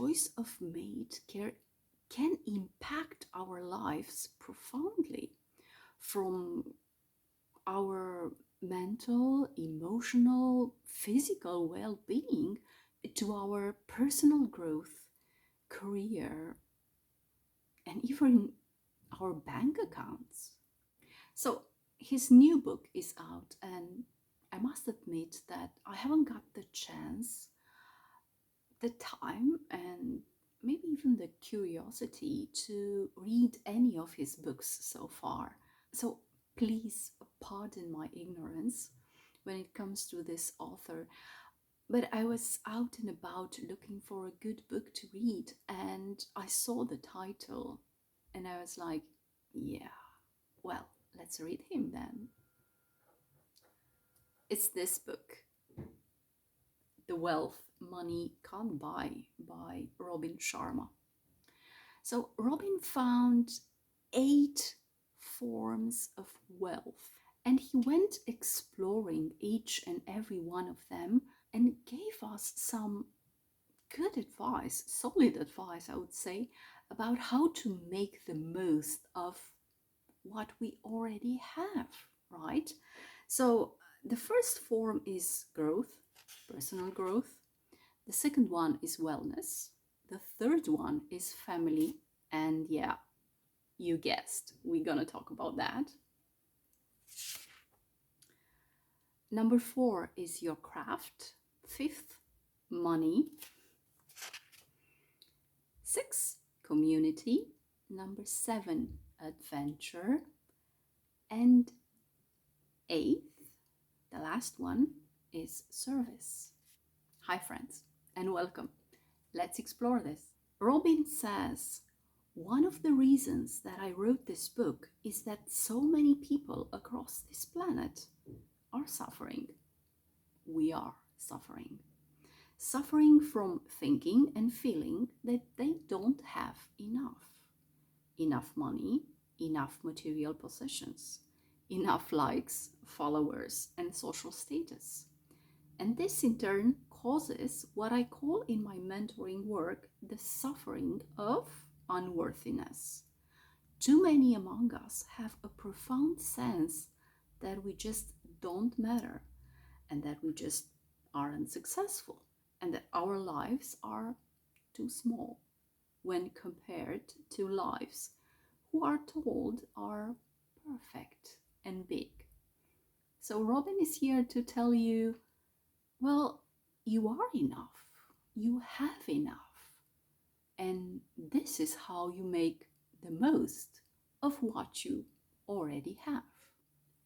choice of mate can impact our lives profoundly, from our mental, emotional, physical well being to our personal growth, career, and even our bank accounts. So, his new book is out, and I must admit that I haven't got the chance, the time, and maybe even the curiosity to read any of his books so far. So please pardon my ignorance when it comes to this author. But I was out and about looking for a good book to read, and I saw the title, and I was like, yeah, well, let's read him then. It's this book, The Wealth Money Can't Buy by Robin Sharma. So Robin found 8 forms of wealth, and he went exploring each and every one of them and gave us some good advice, solid advice, I would say, about how to make the most of what we already have, right? So the first form is growth, personal growth. The second one is wellness. The third one is family. And yeah, you guessed, we're gonna talk about that. Number 4 is your craft. 5th, money. 6, community. Number 7, adventure. And 8th, the last one, is service. Hi, friends, and welcome. Let's explore this. Robin says, one of the reasons that I wrote this book is that so many people across this planet are suffering. We are suffering. Suffering from thinking and feeling that they don't have enough. Enough money, enough material possessions, enough likes, followers, and social status. And this in turn causes what I call in my mentoring work the suffering of unworthiness. Too many among us have a profound sense that we just don't matter, and that we just aren't successful, and that our lives are too small when compared to lives who are told are perfect and big. So Robin is here to tell you, well, you are enough. You have enough. And this is how you make the most of what you already have.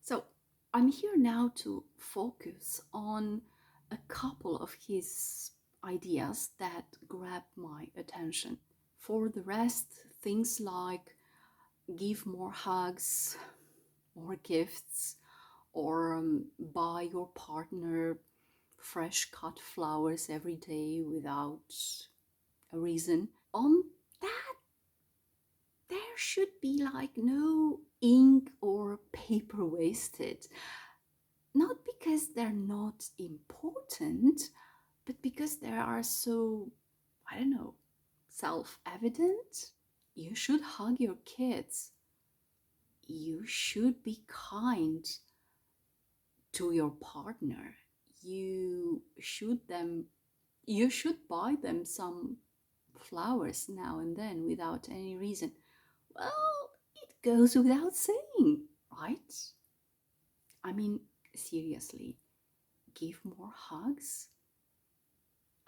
So I'm here now to focus on a couple of his ideas that grab my attention. For the rest, things like give more hugs or gifts, or buy your partner fresh cut flowers every day without a reason. On that, there should be like no ink or paper wasted. Not because they're not important, but because they are so, I don't know, self evident. You should hug your kids. You should be kind to your partner. You should buy them some flowers now and then without any reason. Well, it goes without saying, right? I mean, seriously, give more hugs.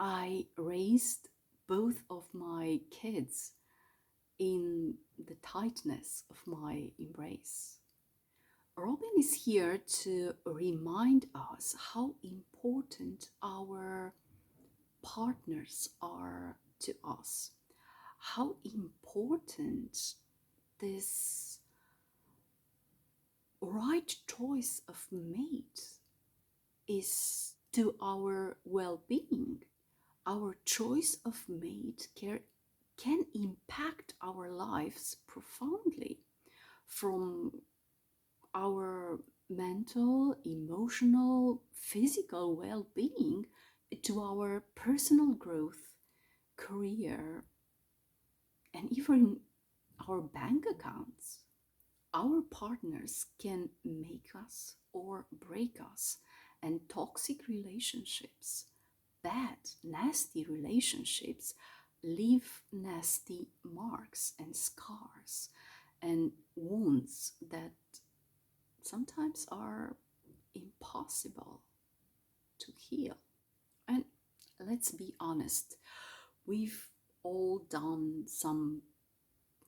I raised both of my kids in the tightness of my embrace. Robin is here to remind us how important our partners are to us, how important this right choice of mate is to our well being. Our choice of mate can impact our lives profoundly, from our mental, emotional, physical well being to our personal growth, career, and even our bank accounts. Our partners can make us or break us, and toxic relationships, bad, nasty relationships, leave nasty marks and scars and wounds that sometimes are impossible to heal. And let's be honest, we've all done some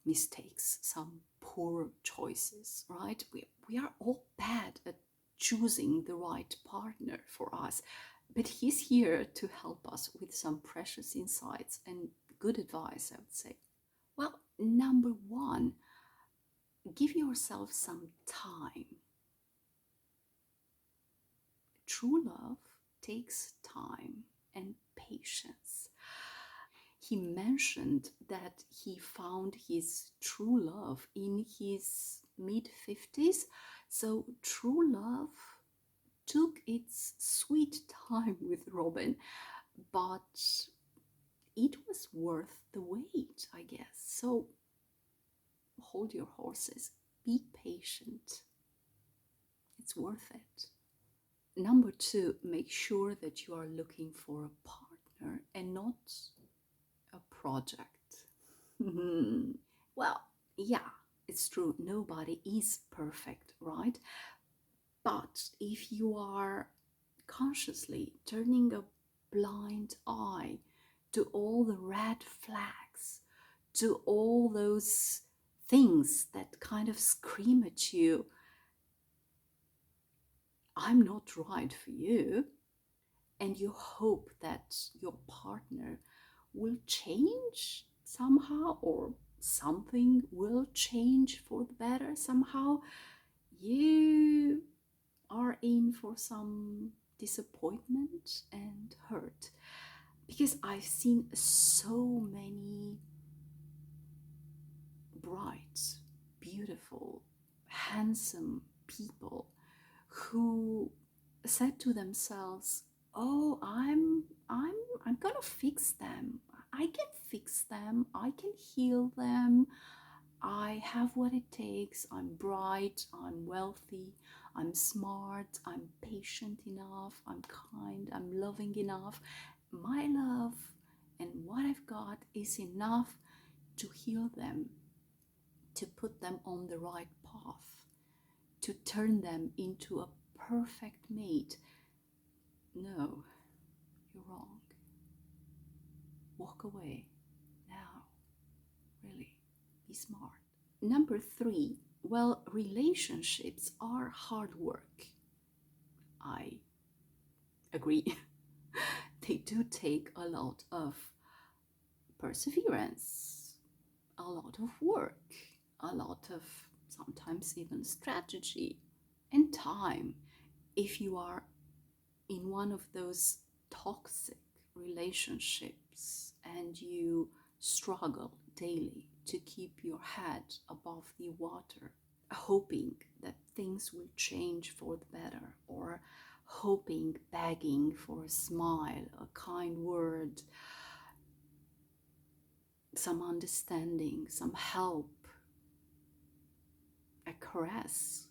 mistakes, some poor choices, right? We are all bad at choosing the right partner for us, but he's here to help us with some precious insights and good advice, I would say. Well, number one, give yourself some time. True love takes time and patience. He mentioned that he found his true love in his mid 50s. So, true love took its sweet time with Robin, but it was worth the wait, I guess. So, hold your horses, be patient. It's worth it. Number two, make sure that you are looking for a partner and not a project. Well, yeah, it's true, nobody is perfect, right? But if you are consciously turning a blind eye to all the red flags, to all those things that kind of scream at you, I'm not right for you, and you hope that your partner will change somehow, or something will change for the better somehow, you are in for some disappointment and hurt. Because I've seen so many bright, beautiful, handsome people who said to themselves, "Oh, I'm gonna fix them. I can fix them. I can heal them. I have what it takes. I'm bright, I'm wealthy, I'm smart, I'm patient enough, I'm kind, I'm loving enough. My love and what I've got is enough to heal them, to put them on the right path, to turn them into a perfect mate." No, you're wrong. Walk away now. Really, be smart. Number three, well, relationships are hard work. I agree. They do take a lot of perseverance, a lot of work, a lot of sometimes even strategy and time. If you are in one of those toxic relationships and you struggle daily to keep your head above the water, hoping that things will change for the better, or hoping, begging for a smile, a kind word, some understanding, some help, a caress,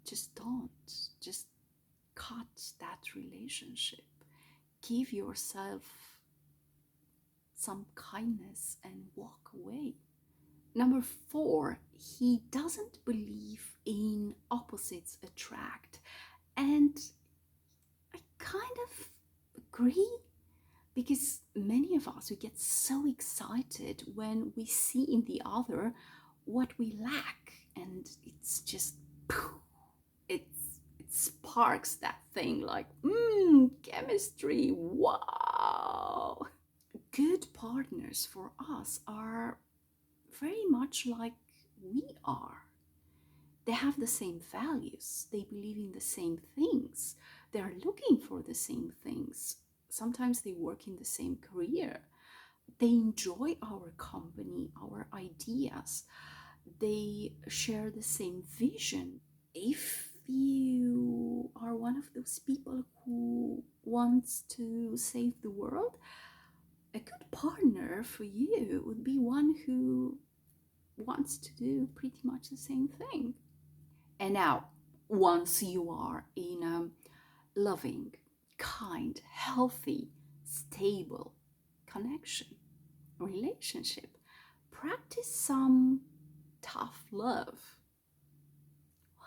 just don't. Just cut that relationship. Give yourself some kindness and walk away. Number four, he doesn't believe in opposites attract. And I kind of agree, because many of us, we get so excited when we see in the other what we lack, and it's just it sparks that thing like chemistry, wow. Good partners for us are very much like we are. They have the same values, they believe in the same things, they are looking for the same things. Sometimes they work in the same career. They enjoy our company, our ideas. They share the same vision. If you are one of those people who wants to save the world, A good partner for you would be one who wants to do pretty much the same thing. And now, once you are in a loving, kind, healthy, stable connection, relationship, practice some tough love.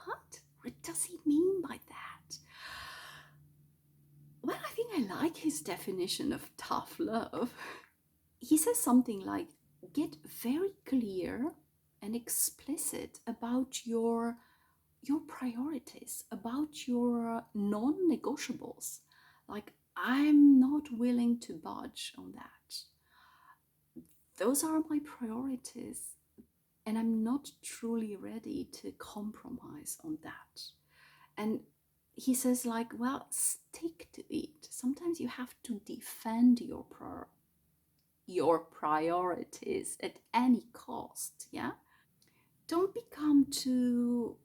What? What does he mean by that? Well, I think I like his definition of tough love. He says something like, get very clear and explicit about your priorities, about your non-negotiables. Like, I'm not willing to budge on that. Those are my priorities, and I'm not truly ready to compromise on that. And he says, like, well, stick to it. Sometimes you have to defend your priorities at any cost. Yeah, don't become too,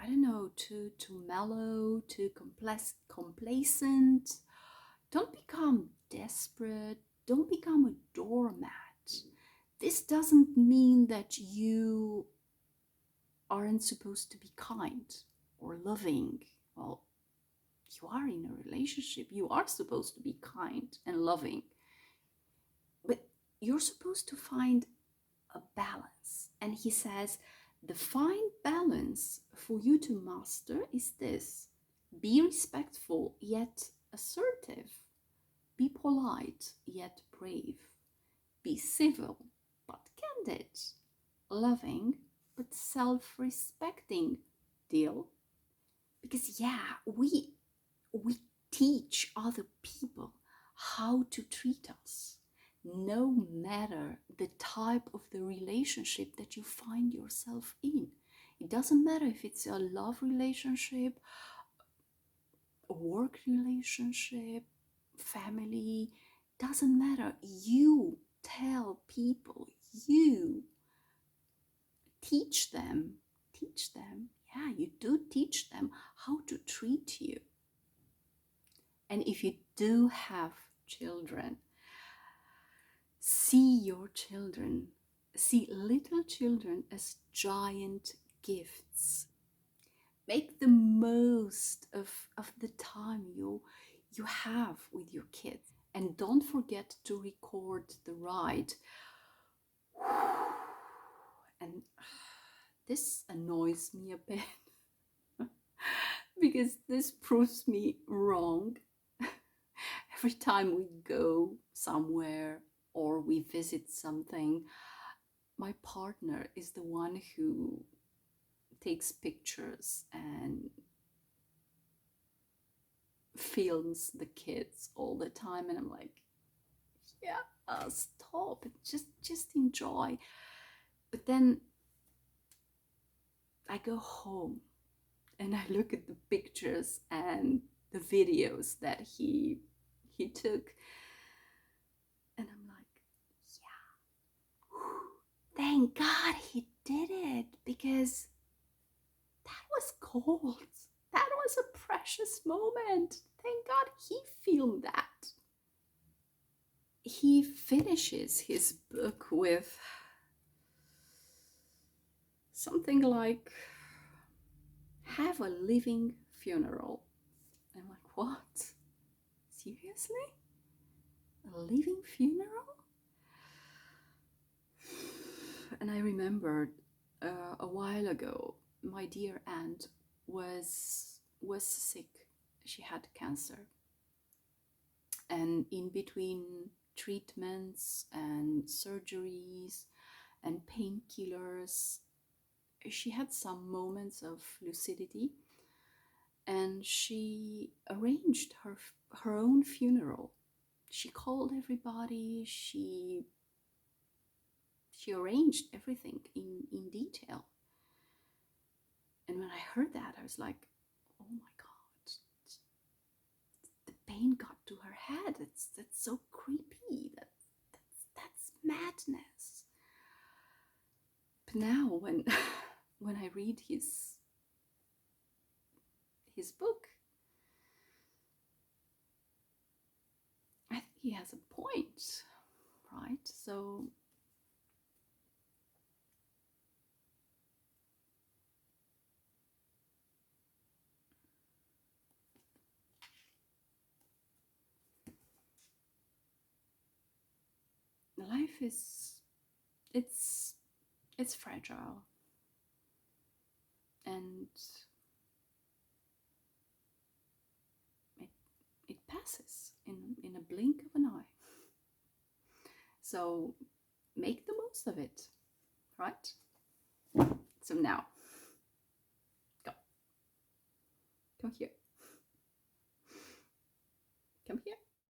I don't know, too mellow, too complacent. Don't become desperate. Don't become a doormat. This doesn't mean that you aren't supposed to be kind or loving. Well, you are in a relationship. You are supposed to be kind and loving. But you're supposed to find a balance. And he says, the fine balance for you to master is this: be respectful yet assertive, be polite yet brave, be civil but candid, loving but self respecting. Deal? Because, yeah, we teach other people how to treat us, no matter the type of the relationship that you find yourself in. It doesn't matter if it's a love relationship, a work relationship, family, doesn't matter. You tell people, you teach them, yeah, you do teach them how to treat you. And if you do have children, see your children, see little children as giant gifts. Make the most of the time you have with your kids. And don't forget to record the ride. And this annoys me a bit because this proves me wrong. Every time we go somewhere or we visit something, my partner is the one who takes pictures and films the kids all the time, and I'm like, yeah, stop, just enjoy. But then I go home and I look at the pictures and the videos that he took, and I'm like, yeah, thank God he did it, because that was gold. That was a precious moment. Thank God he filmed that. He finishes his book with something like, have a living funeral. I'm like, what? Seriously? A living funeral? And I remembered a while ago, my dear aunt was sick. She had cancer, and in between treatments and surgeries and painkillers, she had some moments of lucidity, and she arranged her own funeral. She called everybody. She arranged everything in detail. And when I heard that, I was like, oh my God, the pain got to her head. That's so creepy. That's madness. But now when I read his book, I think he has a point. right? So life is, it's fragile, and it, it passes in a blink of an eye. So make the most of it, right? So now, go. Come here. Come here.